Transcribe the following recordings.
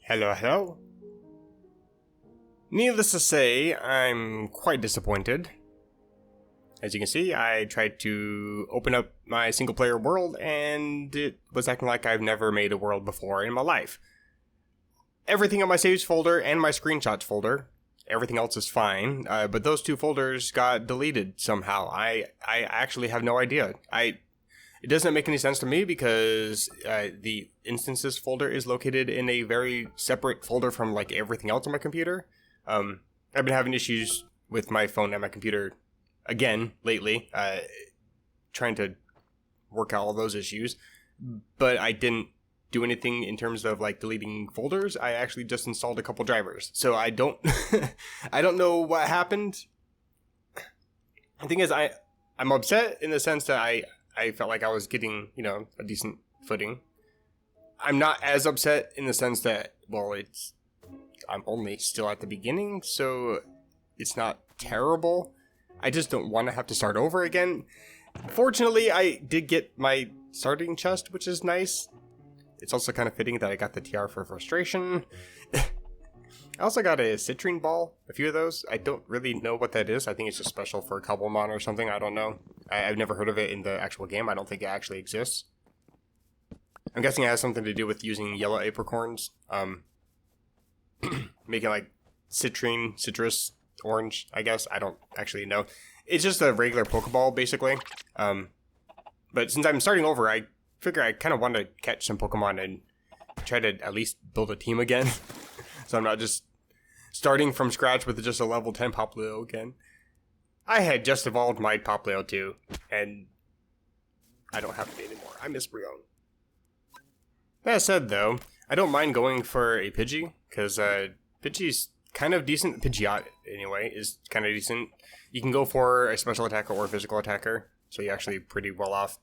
Hello, hello. Needless to say, I'm quite disappointed. As you can see, I tried to open up my single-player world, and it was acting like I've never made a world before in my life. Everything in my saves folder and my screenshots folder, everything else is fine, but those two folders got deleted somehow. I actually have no idea. It doesn't make any sense to me because the instances folder is located in a very separate folder from like everything else on my computer. I've been having issues with my phone and my computer again lately, trying to work out all those issues, but I didn't do anything in terms of like deleting folders. I actually just installed a couple drivers, so I don't I don't know what happened. The thing is, I'm upset in the sense that I felt like I was getting, a decent footing. I'm not as upset in the sense that, well, I'm only still at the beginning, so it's not terrible. I just don't want to have to start over again. Fortunately, I did get my starting chest, which is nice. It's also kind of fitting that I got the TR for frustration. I also got a citrine ball, a few of those. I don't really know what that is. I think it's just special for Cobblemon or something. I don't know. I've never heard of it in the actual game. I don't think it actually exists. I'm guessing it has something to do with using yellow apricorns. Making like citrus, orange, I guess. I don't actually know. It's just a regular Pokeball, basically. But since I'm starting over, I figure I kind of want to catch some Pokemon and try to at least build a team again. So I'm not just starting from scratch with just a level 10 Poplio again. I had just evolved my Poplio too, and I don't have it anymore. I miss Brion. That said, though, I don't mind going for a Pidgey, because Pidgey's kind of decent. Pidgeot, anyway, is kind of decent. You can go for a special attacker or a physical attacker, so you're actually pretty well off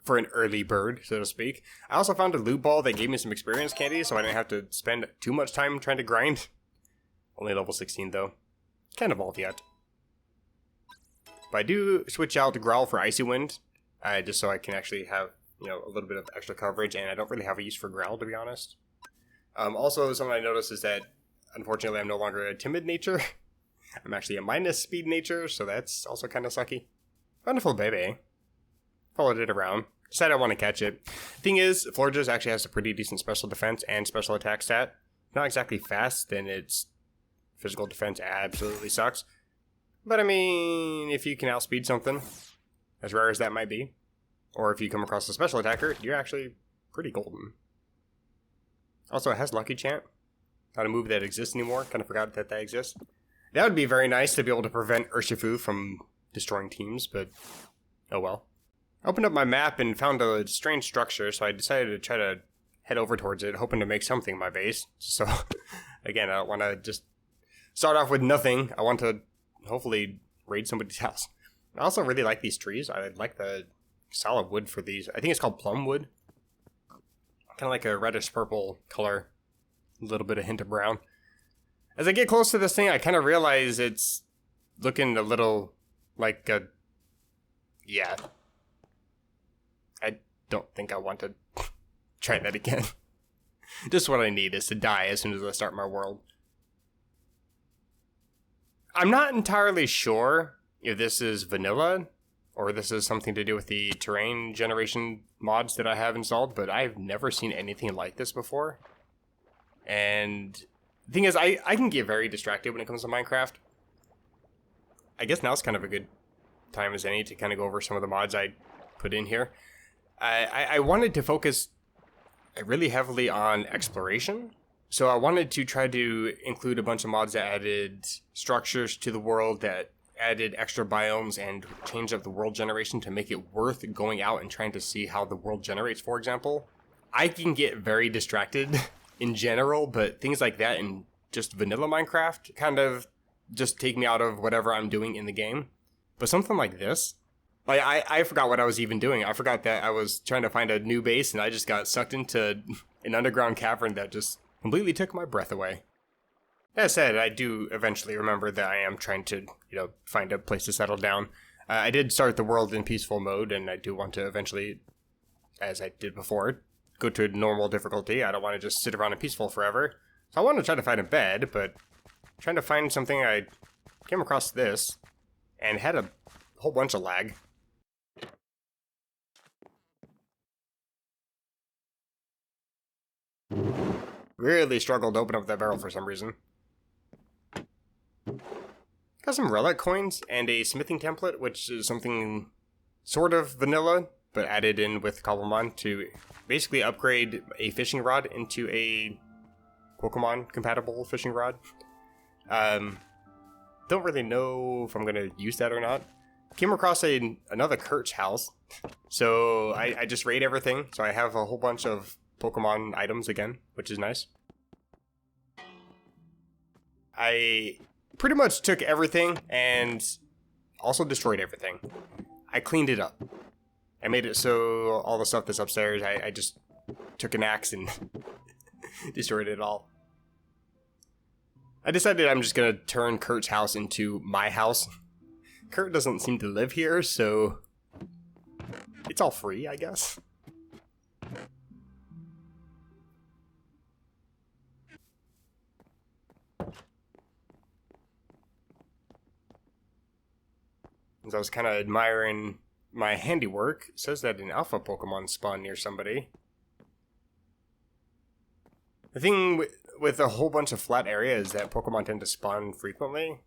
for an early bird, so to speak. I also found a loot ball that gave me some experience candy, so I didn't have to spend too much time trying to grind. Only level 16, though. Can't evolve yet. But I do switch out to Growl for Icy Wind, just so I can actually have, a little bit of extra coverage, and I don't really have a use for Growl, to be honest. Also, something I noticed is that, unfortunately, I'm no longer a timid nature. I'm actually a minus speed nature, so that's also kind of sucky. Wonderful baby. Followed it around. Decided I want to catch it. Thing is, Florges actually has a pretty decent special defense and special attack stat. Not exactly fast, then its physical defense absolutely sucks. But I mean, if you can outspeed something, as rare as that might be, or if you come across a special attacker, you're actually pretty golden. Also, it has Lucky Chant. Not a move that exists anymore. Kind of forgot that exists. That would be very nice to be able to prevent Urshifu from destroying teams, but oh well. I opened up my map and found a strange structure, so I decided to try to head over towards it, hoping to make something my base. So, again, I don't want to just start off with nothing. I want to hopefully raid somebody's house. I also really like these trees. I like the solid wood for these. I think it's called plum wood. Kind of like a reddish purple color. A little bit of hint of brown. As I get close to this thing, I kind of realize it's looking a little like a... Yeah. I don't think I want to try that again. Just what I need is to die as soon as I start my world. I'm not entirely sure if this is vanilla or this is something to do with the terrain generation mods that I have installed, but I've never seen anything like this before. And the thing is, I can get very distracted when it comes to Minecraft. I guess now's kind of a good time as any to kind of go over some of the mods I put in here. I wanted to focus really heavily on exploration. So I wanted to try to include a bunch of mods that added structures to the world, that added extra biomes, and changed up the world generation to make it worth going out and trying to see how the world generates, for example. I can get very distracted in general, but things like that in just vanilla Minecraft kind of just take me out of whatever I'm doing in the game. But something like this, like I forgot what I was even doing. I forgot that I was trying to find a new base, and I just got sucked into an underground cavern that just completely took my breath away. That said, I do eventually remember that I am trying to, find a place to settle down. I did start the world in peaceful mode, and I do want to eventually, as I did before, go to normal difficulty. I don't want to just sit around in peaceful forever. So I want to try to find a bed, but trying to find something, I came across this and had a whole bunch of lag. Really struggled to open up that barrel for some reason. Got some relic coins and a smithing template, which is something sort of vanilla, but added in with Cobblemon to basically upgrade a fishing rod into a Pokemon compatible fishing rod. Don't really know if I'm gonna use that or not. Came across another Kurt's house, so I just raid everything. So I have a whole bunch of Pokemon items again, which is nice. I pretty much took everything and also destroyed everything. I cleaned it up. I made it so all the stuff that's upstairs, I just took an axe and destroyed it all. I decided I'm just gonna turn Kurt's house into my house. Kurt doesn't seem to live here, so it's all free, I guess. As I was kind of admiring my handiwork, it says that an alpha Pokemon spawned near somebody. The thing with a whole bunch of flat areas is that Pokemon tend to spawn frequently.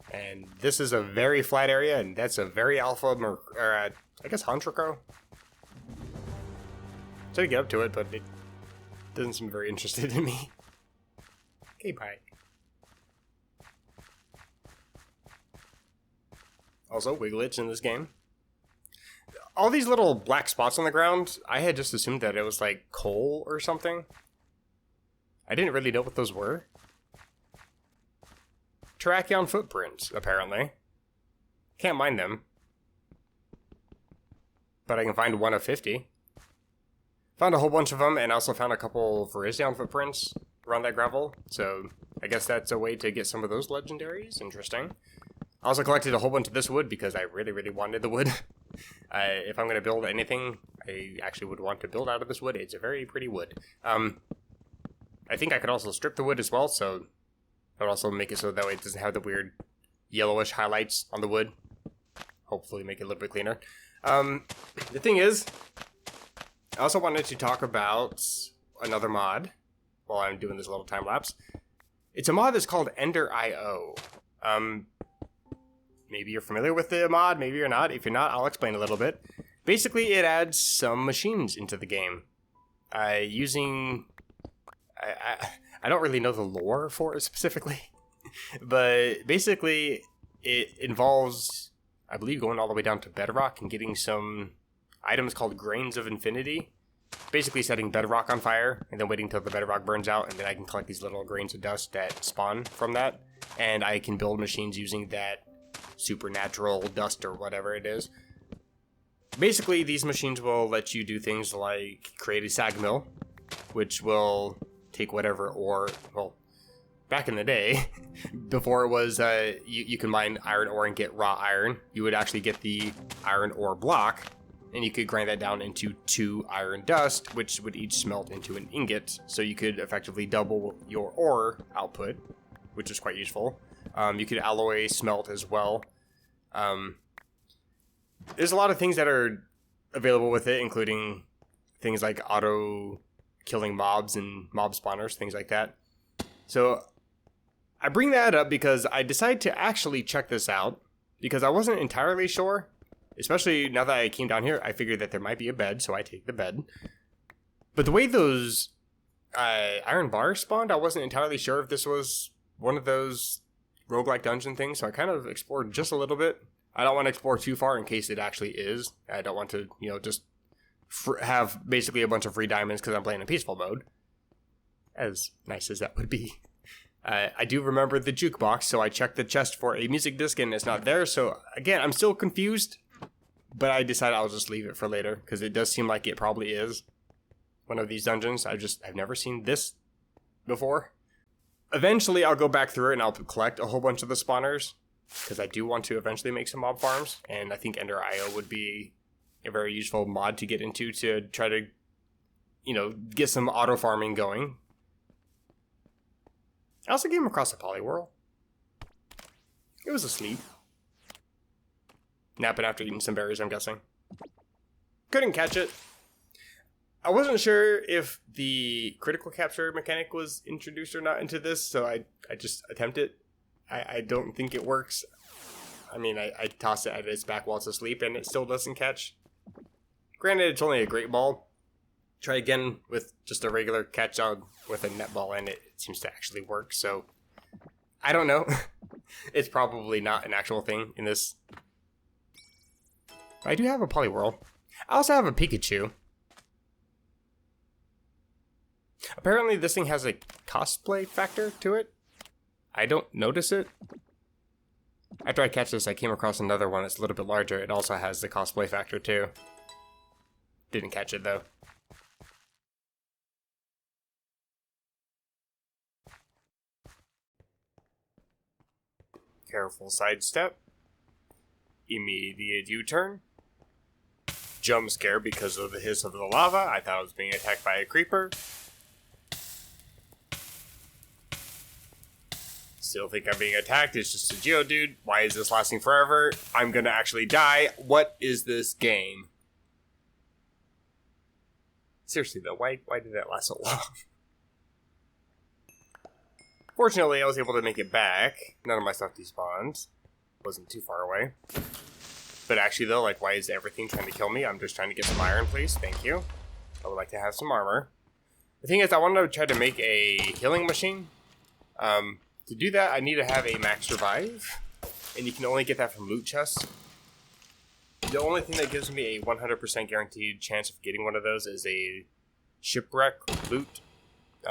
And this is a very flat area, and that's a very alpha, I guess Hontrico. Tried to get up to it, but it doesn't seem very interested in me. Okay, bye. Also, Wigglitch in this game. All these little black spots on the ground, I had just assumed that it was like coal or something. I didn't really know what those were. Terrakion footprints, apparently. Can't mine them. But I can find one of 50. Found a whole bunch of them, and also found a couple Virizion footprints around that gravel. So, I guess that's a way to get some of those legendaries. Interesting. I also collected a whole bunch of this wood because I really, really wanted the wood. If I'm going to build anything, I actually would want to build out of this wood. It's a very pretty wood. I think I could also strip the wood as well, so I would also make it so that way it doesn't have the weird yellowish highlights on the wood. Hopefully make it a little bit cleaner. The thing is, I also wanted to talk about another mod while I'm doing this little time lapse. It's a mod that's called Ender.io. Maybe you're familiar with the mod, maybe you're not. If you're not, I'll explain a little bit. Basically, it adds some machines into the game. Using... I don't really know the lore for it specifically. But basically, it involves, I believe, going all the way down to Bedrock and getting some items called Grains of Infinity. Basically setting Bedrock on fire and then waiting till the Bedrock burns out, and then I can collect these little grains of dust that spawn from that. And I can build machines using that supernatural dust or whatever it is. Basically, these machines will let you do things like create a sag mill, which will take whatever ore, well, back in the day, before it was, you can mine iron ore and get raw iron, you would actually get the iron ore block, and you could grind that down into 2 iron dust, which would each smelt into an ingot, so you could effectively double your ore output, which is quite useful. You could alloy smelt as well. There's a lot of things that are available with it, including things like auto killing mobs and mob spawners, things like that. So I bring that up because I decided to actually check this out because I wasn't entirely sure, especially now that I came down here. I figured that there might be a bed, so I take the bed. But the way those iron bars spawned, I wasn't entirely sure if this was one of those roguelike dungeon things, so I kind of explored just a little bit. I don't want to explore too far in case it actually is. I don't want to, just have basically a bunch of free diamonds because I'm playing in peaceful mode. As nice as that would be. I do remember the jukebox, so I checked the chest for a music disc and it's not there. So again, I'm still confused, but I decided I'll just leave it for later because it does seem like it probably is one of these dungeons. I've never seen this before. Eventually, I'll go back through it and I'll collect a whole bunch of the spawners because I do want to eventually make some mob farms, and I think Ender.io would be a very useful mod to get into to try to get some auto farming going. I also came across a Poliwhirl. It was asleep. Napping after eating some berries, I'm guessing. Couldn't catch it. I wasn't sure if the critical capture mechanic was introduced or not into this, so I just attempted it. I don't think it works. I mean, I toss it at its back while it's asleep, and it still doesn't catch. Granted, it's only a great ball. Try again with just a regular catch on with a net ball, and it seems to actually work, so I don't know. It's probably not an actual thing in this. But I do have a Poliwhirl. I also have a Pikachu. Apparently this thing has a cosplay factor to it. I don't notice it. After I catch this, I came across another one that's a little bit larger. It also has the cosplay factor too. Didn't catch it though. Careful sidestep. Immediate U-turn. Jump scare because of the hiss of the lava. I thought I was being attacked by a creeper. Still think I'm being attacked. It's just a Geodude. Why is this lasting forever? I'm gonna actually die. What is this game? Seriously though, why did that last so long? Fortunately, I was able to make it back. None of my stuff despawned. Wasn't too far away. But actually though, like, why is everything trying to kill me? I'm just trying to get some iron, please. Thank you. I would like to have some armor. The thing is, I wanted to try to make a healing machine. To do that, I need to have a max revive. And you can only get that from loot chests. The only thing that gives me a 100% guaranteed chance of getting one of those is a shipwreck loot.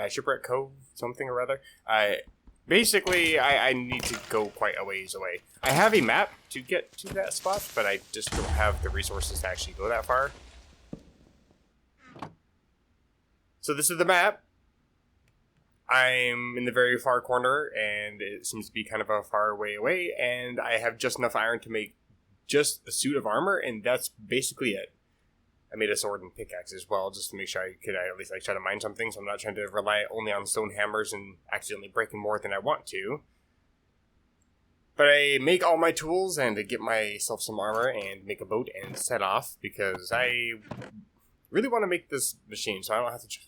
Shipwreck Cove, something or other. Basically, I need to go quite a ways away. I have a map to get to that spot, but I just don't have the resources to actually go that far. So this is the map. I'm in the very far corner, and it seems to be kind of a far way away, and I have just enough iron to make just a suit of armor, and that's basically it. I made a sword and pickaxe as well, just to make sure I could at least try to mine something, so I'm not trying to rely only on stone hammers and accidentally breaking more than I want to. But I make all my tools and get myself some armor and make a boat and set off, because I really want to make this machine, so I don't have to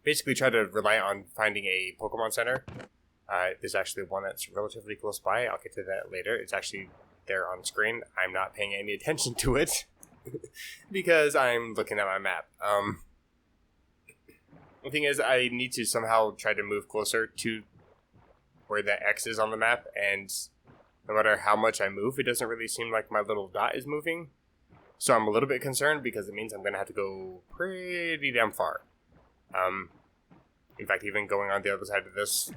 basically try to rely on finding a Pokemon Center. There's actually one that's relatively close by. I'll get to that later. It's actually there on screen. I'm not paying any attention to it because I'm looking at my map. The thing is, I need to somehow try to move closer to where that X is on the map, and no matter how much I move, it doesn't really seem like my little dot is moving. So I'm a little bit concerned because it means I'm going to have to go pretty damn far. In fact, even going on the other side of this,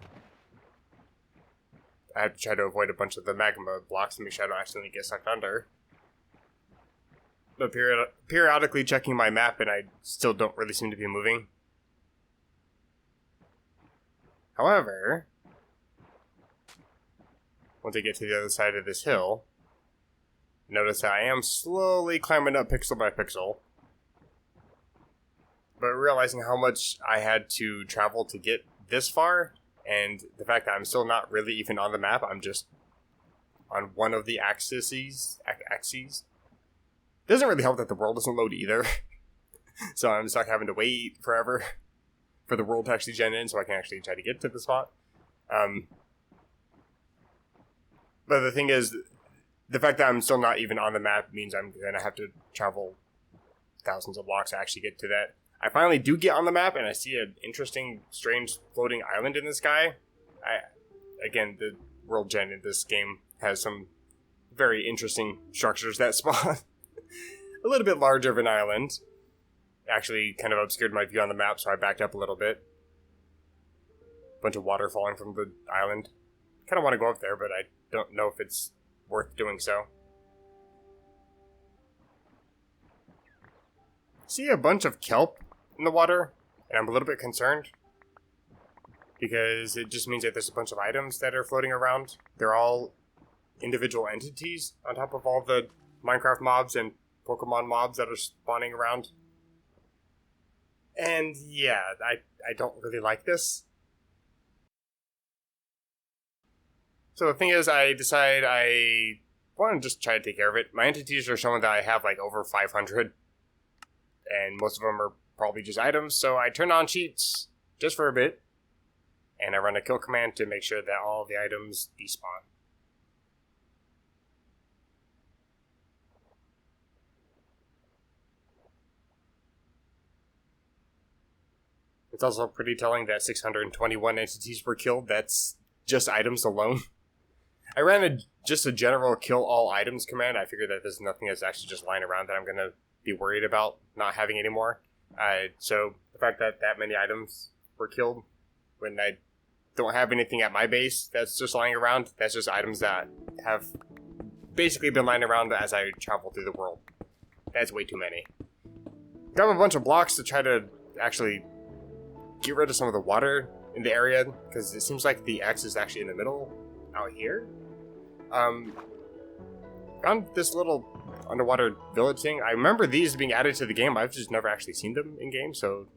I have to try to avoid a bunch of the magma blocks to make sure I don't accidentally get sucked under. But periodically checking my map, and I still don't really seem to be moving. However, once I get to the other side of this hill, notice that I am slowly climbing up pixel by pixel. But realizing how much I had to travel to get this far, and the fact that I'm still not really even on the map, I'm just on one of the axes. Doesn't really help that the world doesn't load either. So I'm stuck having to wait forever for the world to actually gen in so I can actually try to get to the spot. But the thing is, the fact that I'm still not even on the map means I'm going to have to travel thousands of blocks to actually get to that. I finally do get on the map, and I see an interesting, strange floating island in the sky. Again, the world gen in this game has some very interesting structures that spawn. A little bit larger of an island. Actually kind of obscured my view on the map, so I backed up a little bit. Bunch of water falling from the island. Kind of want to go up there, but I don't know if it's worth doing so. See a bunch of kelp in the water, and I'm a little bit concerned because it just means that there's a bunch of items that are floating around. They're all individual entities on top of all the Minecraft mobs and Pokemon mobs that are spawning around. And yeah, I don't really like this. So the thing is, I decide I want to just try to take care of it. My entities are showing that I have like over 500, and most of them are probably just items, so I turn on cheats just for a bit, and I run a kill command to make sure that all the items despawn. It's also pretty telling that 621 entities were killed. That's just items alone. I ran just a general kill all items command. I figured that there's nothing that's actually just lying around that I'm going to be worried about not having anymore. So the fact that that many items were killed when I don't have anything at my base that's just lying around, that's just items that have basically been lying around as I travel through the world. That's way too many. Got a bunch of blocks to try to actually get rid of some of the water in the area, because it seems like the X is actually in the middle out here. Found this little underwater village thing. I remember these being added to the game. I've just never actually seen them in game, so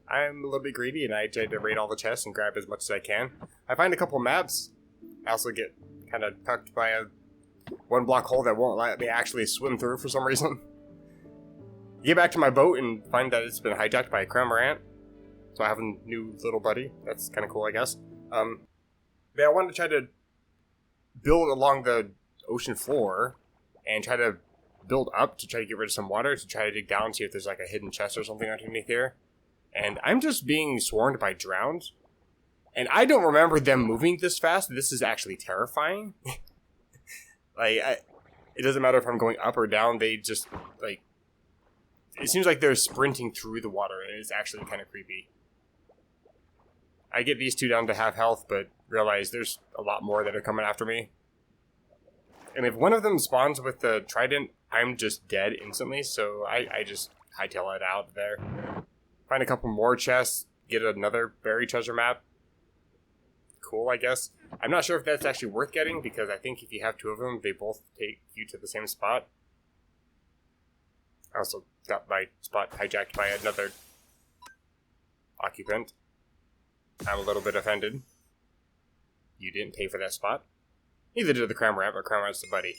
I'm a little bit greedy and I try to raid all the chests and grab as much as I can. I find a couple maps. I also get kind of tucked by a one block hole that won't let me actually swim through for some reason. Get back to my boat and find that it's been hijacked by a Cramorant. So I have a new little buddy. That's kind of cool, I guess. But I wanted to try to build along the ocean floor and try to build up to try to get rid of some water, to try to dig down and see if there's like a hidden chest or something underneath here. And I'm just being swarmed by drowned. And I don't remember them moving this fast. This is actually terrifying. It doesn't matter if I'm going up or down. They just, like, it seems like they're sprinting through the water, and it's actually kind of creepy. I get these two down to half health, but realize there's a lot more that are coming after me. And if one of them spawns with the trident, I'm just dead instantly, so I just hightail it out there. Find a couple more chests, get another buried treasure map. Cool, I guess. I'm not sure if that's actually worth getting, because I think if you have two of them, they both take you to the same spot. I also got my spot hijacked by another occupant. I'm a little bit offended. You didn't pay for that spot. Neither did the Cramorant, but Cramorant's the buddy.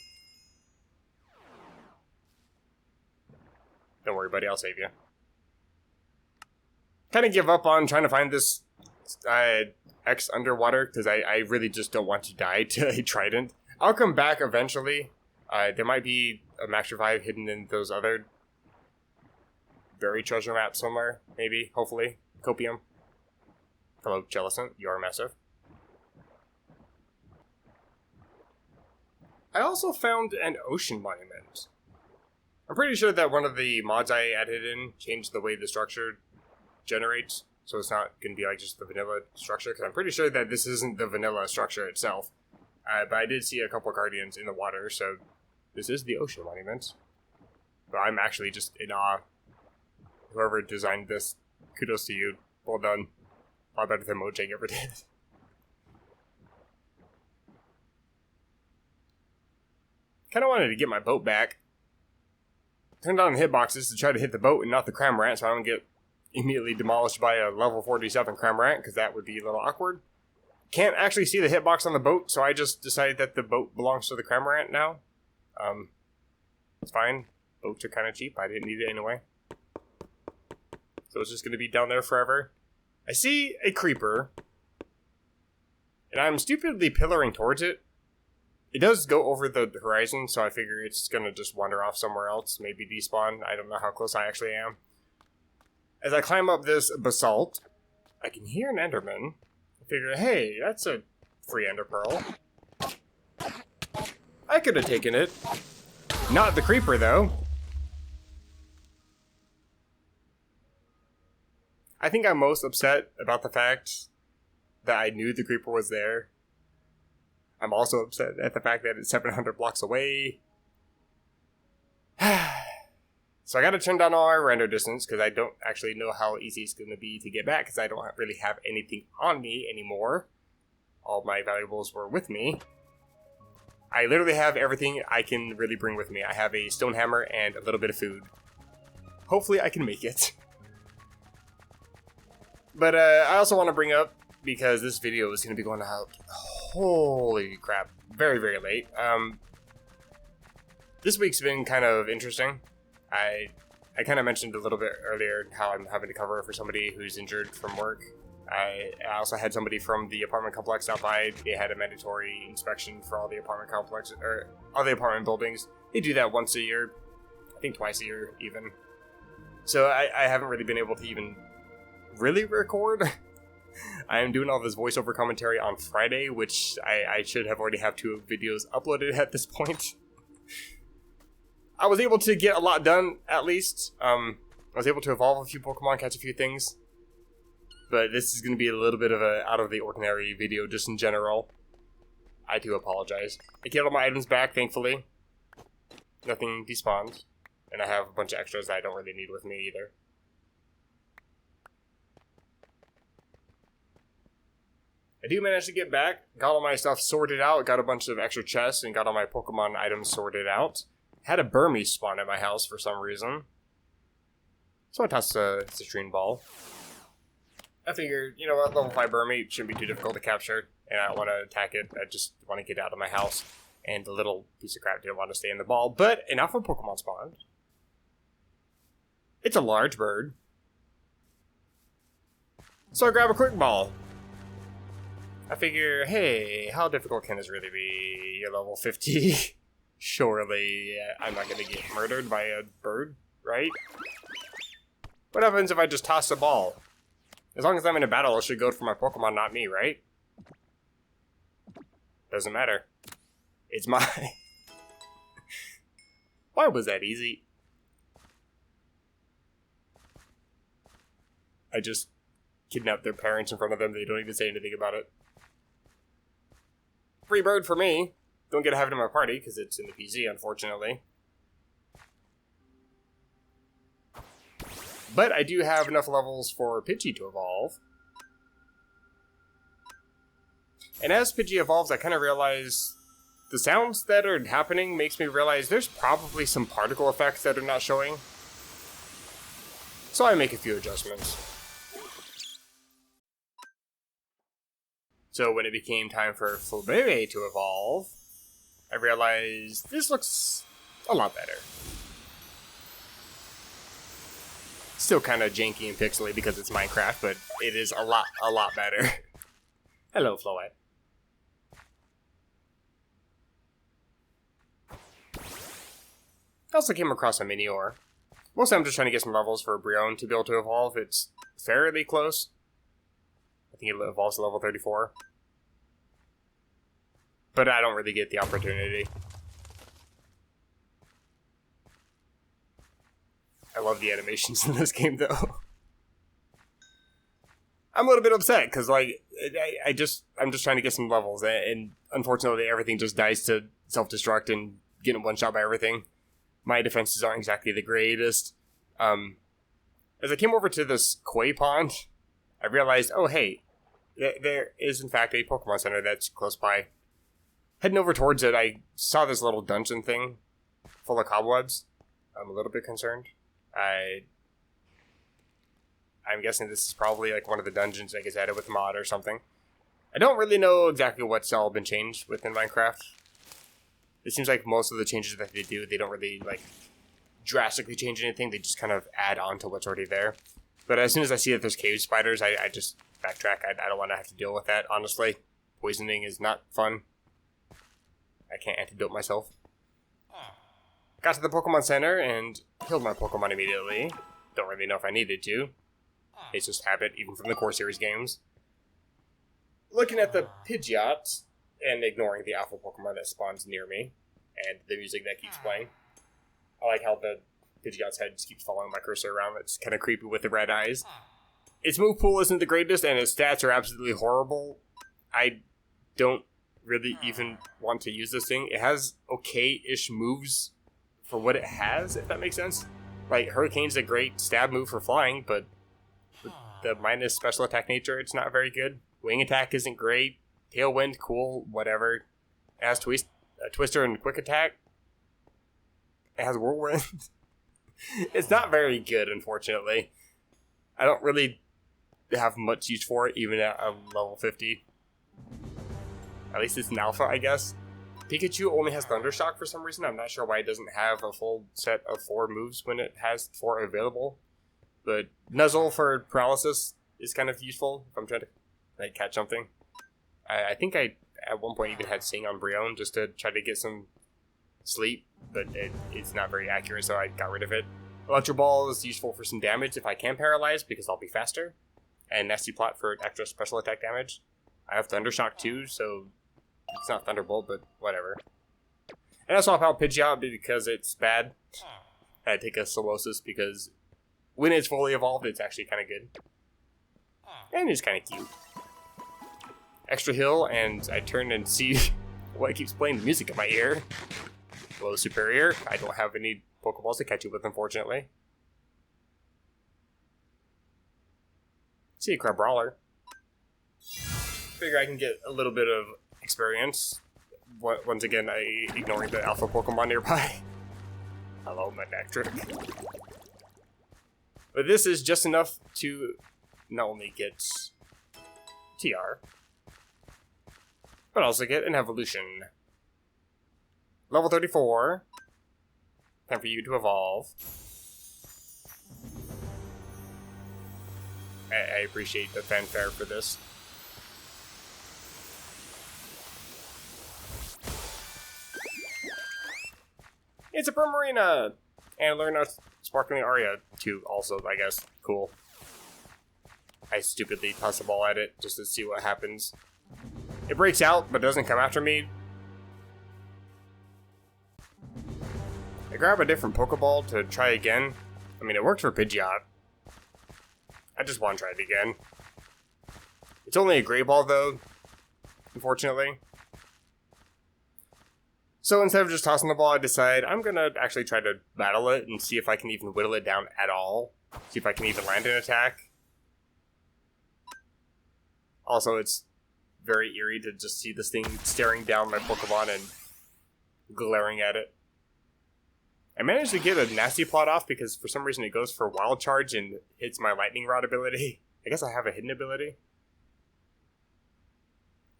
Don't worry, buddy, I'll save you. Kind of give up on trying to find this X underwater, because I really just don't want to die to a trident. I'll come back eventually. There might be a max revive hidden in those other buried treasure maps somewhere, maybe, hopefully. Copium. Hello, Jellicent, you are massive. I also found an ocean monument. I'm pretty sure that one of the mods I added in changed the way the structure generates, so it's not going to be like just the vanilla structure, because I'm pretty sure that this isn't the vanilla structure itself. But I did see a couple guardians in the water, so this is the ocean monument. But I'm actually just in awe. Whoever designed this, kudos to you. Well done. A lot better than Mojang ever did. Kind of wanted to get my boat back. Turned on the hitboxes to try to hit the boat and not the Cramorant, so I don't get immediately demolished by a level 47 Cramorant, because that would be a little awkward. Can't actually see the hitbox on the boat, so I just decided that the boat belongs to the Cramorant now. It's fine. Boats are kind of cheap. I didn't need it anyway. So it's just going to be down there forever. I see a creeper, and I'm stupidly pillaring towards it. It does go over the horizon, so I figure it's going to just wander off somewhere else, maybe despawn. I don't know how close I actually am. As I climb up this basalt, I can hear an Enderman. I figure, hey, that's a free Ender Pearl. I could have taken it. Not the creeper, though. I think I'm most upset about the fact that I knew the creeper was there. I'm also upset at the fact that it's 700 blocks away. So I gotta turn down all my render distance, because I don't actually know how easy it's going to be to get back, because I don't really have anything on me anymore. All my valuables were with me. I literally have everything I can really bring with me. I have a stone hammer and a little bit of food. Hopefully I can make it. But I also want to bring up, because this video is going to be going out, holy crap, very, very late. This week's been kind of interesting. I kind of mentioned a little bit earlier how I'm having to cover for somebody who's injured from work. I also had somebody from the apartment complex stop by. They had a mandatory inspection for all the apartment complexes, or all the apartment buildings. They do that once a year, I think twice a year even. So I haven't really been able to even really record. I am doing all this voiceover commentary on Friday, which I should have already have 2 videos uploaded at this point. I was able to get a lot done, at least. I was able to evolve a few Pokemon, catch a few things. But this is going to be a little bit of a out of the ordinary video, just in general. I do apologize. I get all my items back, thankfully. Nothing despawned. And I have a bunch of extras that I don't really need with me either. I do manage to get back, got all my stuff sorted out, got a bunch of extra chests, and got all my Pokemon items sorted out. Had a Burmese spawn at my house for some reason. So I tossed a citrine ball. I figured, you know what, level 5 Burmese shouldn't be too difficult to capture, and I don't want to attack it, I just want to get out of my house. And the little piece of crap didn't want to stay in the ball, but an alpha Pokemon spawned. It's a large bird. So I grab a quick ball. I figure, hey, how difficult can this really be? You're level 50. Surely I'm not going to get murdered by a bird, right? What happens if I just toss a ball? As long as I'm in a battle, it should go for my Pokemon, not me, right? Doesn't matter. It's mine. Why was that easy? I just kidnapped their parents in front of them. They don't even say anything about it. Free bird for me. Don't get to have it in my party, because it's in the PZ, unfortunately. But I do have enough levels for Pidgey to evolve. And as Pidgey evolves, I kind of realize the sounds that are happening makes me realize there's probably some particle effects that are not showing. So I make a few adjustments. So when it became time for Flabebe to evolve, I realized this looks a lot better. Still kind of janky and pixely because it's Minecraft, but it is a lot better. Hello, Floette. I also came across a Minior. Mostly I'm just trying to get some levels for Brion to be able to evolve. It's fairly close. I think it evolves to level 34. But I don't really get the opportunity. I love the animations in this game, though. I'm a little bit upset, because, like, I'm just trying to get some levels, and unfortunately everything just dies to self-destruct and getting one-shot by everything. My defenses aren't exactly the greatest. As I came over to this koi pond, I realized, oh, hey, there is, in fact, a Pokemon Center that's close by. Heading over towards it, I saw this little dungeon thing full of cobwebs. I'm a little bit concerned. I'm guessing this is probably like one of the dungeons that gets added with mod or something. I don't really know exactly what's all been changed within Minecraft. It seems like most of the changes that they do, they don't really like drastically change anything. They just kind of add on to what's already there. But as soon as I see that there's cave spiders, I just backtrack. I don't want to have to deal with that, honestly. Poisoning is not fun. I can't antidote myself. Got to the Pokemon Center and killed my Pokemon immediately. Don't really know if I needed to. It's just habit, even from the core series games. Looking at the Pidgeot and ignoring the alpha Pokemon that spawns near me and the music that keeps playing. I like how the Pidgeot's head just keeps following my cursor around. It's kind of creepy with the red eyes. Its move pool isn't the greatest and its stats are absolutely horrible. I don't really even want to use this thing. It has okay-ish moves for what it has, if that makes sense. Like, Hurricane's a great stab move for flying, but with the minus special attack nature, it's not very good. Wing attack isn't great. Tailwind, cool, whatever. It has Twister and Quick Attack. It has Whirlwind. It's not very good, unfortunately. I don't really... have much use for it, even at a level 50. At least it's an alpha, I guess. Pikachu only has Thundershock for some reason. I'm not sure why it doesn't have a full set of 4 moves when it has 4 available. But Nuzzle for paralysis is kind of useful if I'm trying to like catch something. I think I at one point even had Sing on Brion just to try to get some sleep, but it's not very accurate, so I got rid of it. Electro Ball is useful for some damage if I can paralyze, because I'll be faster. And Nasty Plot for extra special attack damage. I have Thundershock too, so it's not Thunderbolt, but whatever. And I swap out Pidgeot because it's bad. I take a Solosis because when it's fully evolved, it's actually kind of good. And it's kind of cute. Extra heal, and I turn and see what keeps playing the music in my ear. Low Superior. I don't have any Pokeballs to catch you with, unfortunately. See a Crabrawler. Figure I can get a little bit of experience. Once again, ignoring the alpha Pokemon nearby. Hello, Manectric. But this is just enough to not only get TR, but also get an evolution. Level 34. Time for you to evolve. I appreciate the fanfare for this. It's a Primarina! And learn a Sparkling Aria too, also, I guess. Cool. I stupidly toss a ball at it just to see what happens. It breaks out, but doesn't come after me. I grab a different Pokeball to try again. I mean, it worked for Pidgeot. I just want to try it again. It's only a Gray Ball, though, unfortunately. So instead of just tossing the ball, I decide I'm going to actually try to battle it and see if I can even whittle it down at all. See if I can even land an attack. Also, it's very eerie to just see this thing staring down my Pokemon and glaring at it. I managed to get a Nasty Plot off because for some reason it goes for Wild Charge and hits my Lightning Rod ability. I guess I have a hidden ability.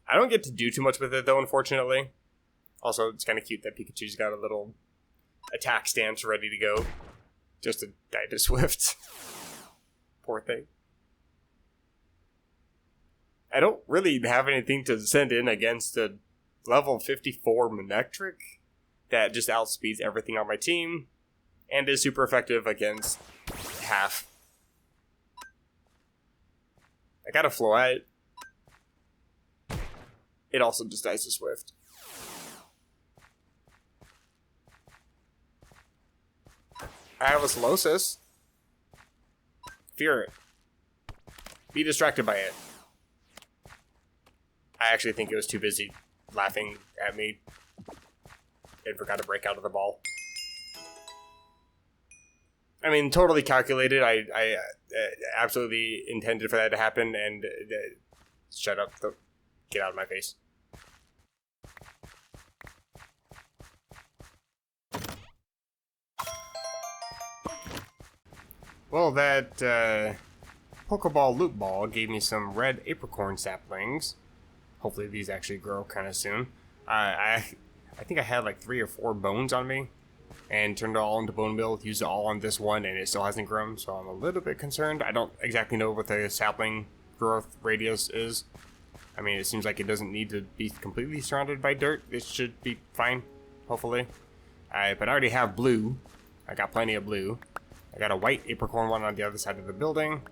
I don't get to do too much with it though, unfortunately. Also, it's kind of cute that Pikachu's got a little attack stance ready to go. Just to die to Swift. Poor thing. I don't really have anything to send in against a level 54 Manectric that just outspeeds everything on my team and is super effective against half. I got a Floette. It also just dies to Swift. I have a Solosis. Fear it. Be distracted by it. I actually think it was too busy laughing at me. It forgot to break out of the ball. I mean, totally calculated. I absolutely intended for that to happen, and shut up. Get out of my face. Well, that Pokeball Loot Ball gave me some red apricorn saplings. Hopefully these actually grow kind of soon. I think I had like 3 or 4 bones on me and turned it all into bone meal, used it all on this one, and it still hasn't grown, so I'm a little bit concerned. I don't exactly know what the sapling growth radius is. I mean, it seems like it doesn't need to be completely surrounded by dirt. It should be fine, hopefully. But I already have blue. I got plenty of blue. I got a white apricorn one on the other side of the building.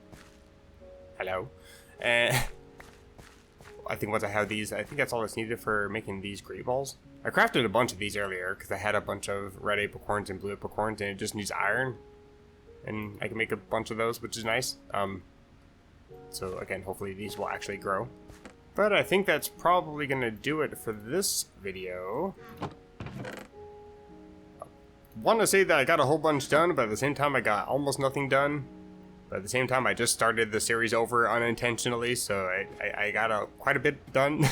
Hello. And I think once I have these, I think that's all that's needed for making these great balls. I crafted a bunch of these earlier because I had a bunch of red apricorns and blue apricorns, and it just needs iron. And I can make a bunch of those, which is nice. So again, hopefully these will actually grow. But I think that's probably going to do it for this video. Want to say that I got a whole bunch done, but at the same time I got almost nothing done. But at the same time I just started the series over unintentionally, so I got quite a bit done.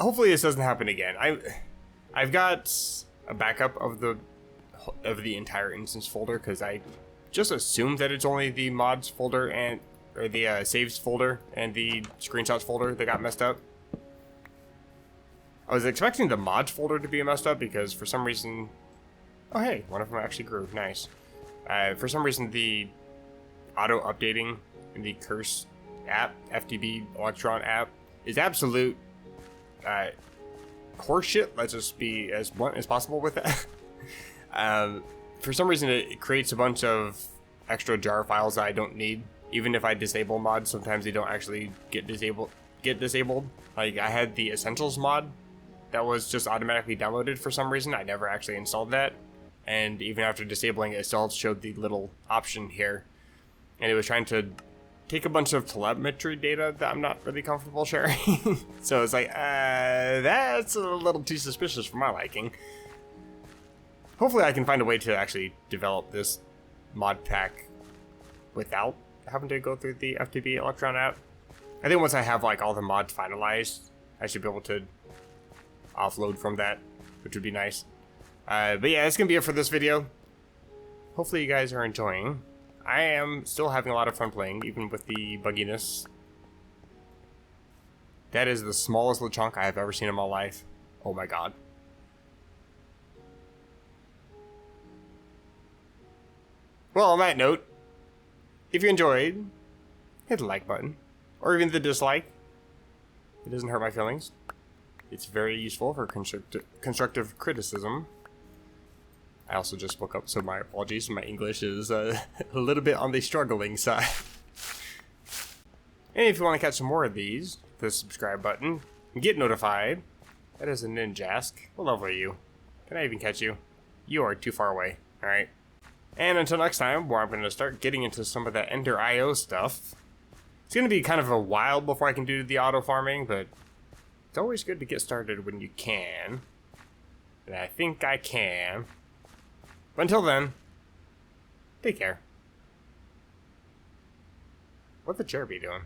Hopefully this doesn't happen again. I've got a backup of the entire instance folder because I just assumed that it's only the mods folder or the saves folder and the screenshots folder that got messed up. I was expecting the mods folder to be messed up because for some reason... Oh hey, one of them actually grew. Nice. For some reason the auto-updating in the Curse app, FTB Electron app, is absolute horseshit. Let's just be as blunt as possible with that. For some reason it creates a bunch of extra jar files that I don't need. Even if I disable mods, sometimes they don't actually get disabled. Like I had the Essentials mod that was just automatically downloaded for some reason. I never actually installed that. And even after disabling it, it still showed the little option here. And it was trying to take a bunch of telemetry data that I'm not really comfortable sharing. So it's like, that's a little too suspicious for my liking. Hopefully I can find a way to actually develop this mod pack without having to go through the FTB Electron app. I think once I have like all the mods finalized, I should be able to offload from that, which would be nice. But yeah, that's gonna be it for this video. Hopefully you guys are enjoying. I am still having a lot of fun playing, even with the bugginess. That is the smallest Lechonk I have ever seen in my life. Oh my god. Well, on that note, if you enjoyed, hit the like button, or even the dislike. It doesn't hurt my feelings. It's very useful for constructive criticism. I also just spoke up, so my apologies. My English is a little bit on the struggling side. And if you want to catch some more of these, the subscribe button, and get notified. That is a Ninjask. What level are you? Can I even catch you? You are too far away. Alright. And until next time, where I'm going to start getting into some of that Ender IO stuff. It's going to be kind of a while before I can do the auto farming, but it's always good to get started when you can. And I think I can. But until then, take care. What'd the chair be doing?